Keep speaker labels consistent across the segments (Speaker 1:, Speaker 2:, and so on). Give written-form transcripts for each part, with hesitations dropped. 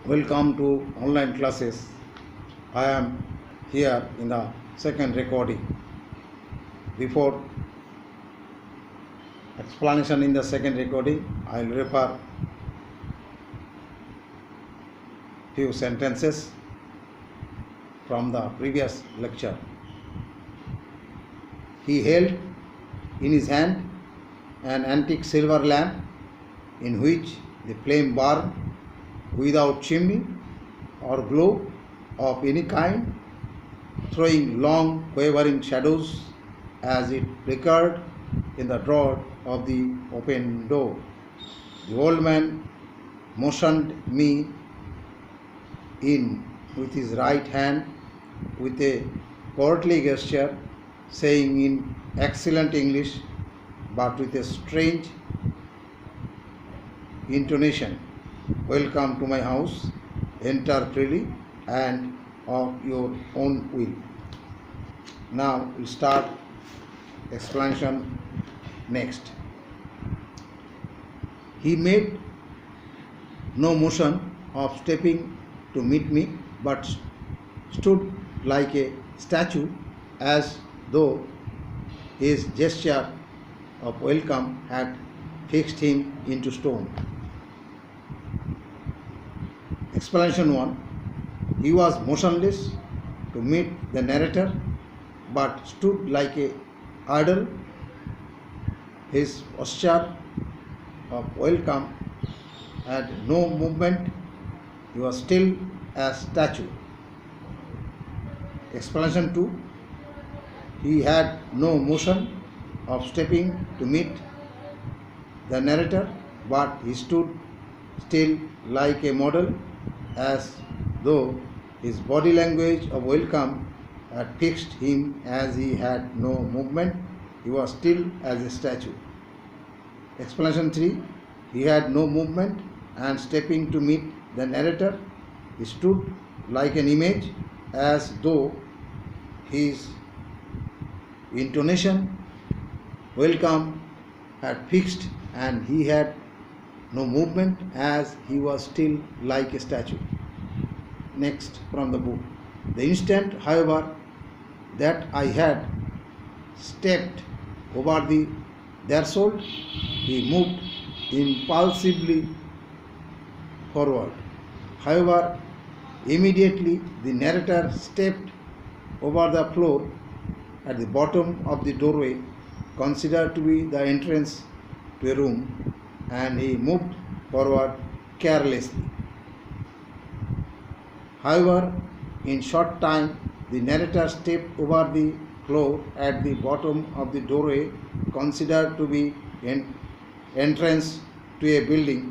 Speaker 1: Welcome to online classes. I am here in the second recording. Before explanation in the second recording, I will refer few sentences from the previous lecture. He held in his hand an antique silver lamp in which the flame burned without chimney or glow of any kind, throwing long quavering shadows as it flickered in the draught of the open door. The old man motioned me in with his right hand with a courtly gesture, saying in excellent English but with a strange intonation, "Welcome to my house, enter freely and of your own will." Now we start explanation next. He made no motion of stepping to meet me, but stood like a statue, as though his gesture of welcome had fixed him into stone. Explanation 1. He was motionless to meet the narrator, but stood like a idol. His posture of welcome had no movement. He was still a statue. Explanation 2. He had no motion of stepping to meet the narrator, but he stood still like a model, as though his body language of welcome had fixed him, as he had no movement. He was still as a statue. Explanation 3. He had no movement, and stepping to meet the narrator, he stood like an image, as though his intonation, welcome, had fixed, and he had no movement, as he was still like a statue. Next from the book. The instant, however, that I had stepped over the threshold, he moved impulsively forward. However, immediately the narrator stepped over the floor at the bottom of the doorway, considered to be the entrance to a room, and he moved forward carelessly. However, in short time, the narrator stepped over the floor at the bottom of the doorway, considered to be an entrance to a building,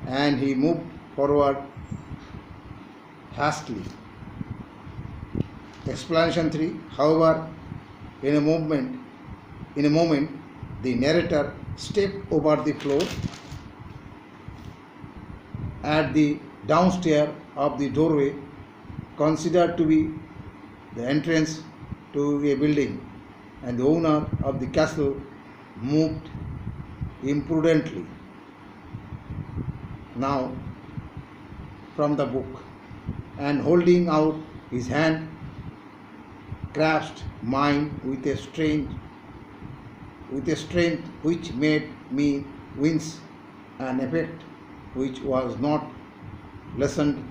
Speaker 1: and he moved forward hastily. Explanation 3. However, in a moment, the narrator stepped over the floor at the downstairs of the doorway, considered to be the entrance to a building, and the owner of the castle moved imprudently. Now from the book. And holding out his hand, grasped mine with a strength which made me wince, an effect which was not lessened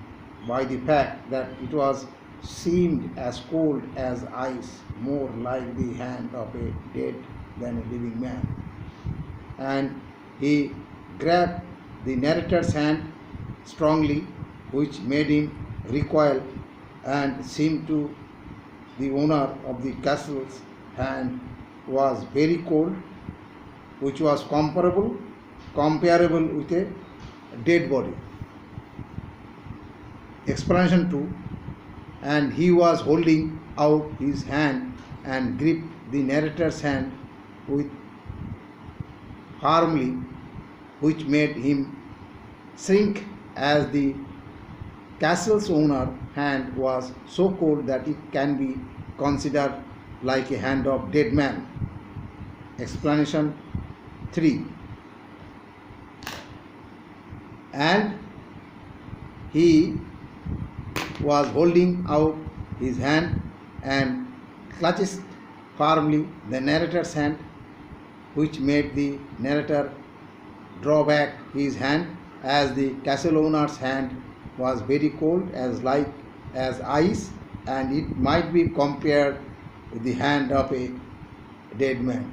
Speaker 1: by the fact that it was seemed as cold as ice, more like the hand of a dead than a living man. And he grabbed the narrator's hand strongly, which made him recoil, and seemed to the owner of the castle's hand was very cold, which was comparable with a dead body. Explanation 2. And he was holding out his hand and gripped the narrator's hand with firmly, which made him shrink, as the castle's owner hand was so cold that it can be considered like a hand of dead man. Explanation 3. And he was holding out his hand and clutched firmly the narrator's hand, which made the narrator draw back his hand, as the castle owner's hand was very cold, as like as ice, and it might be compared with the hand of a dead man.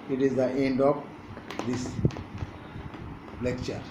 Speaker 1: It is the end of this lecture.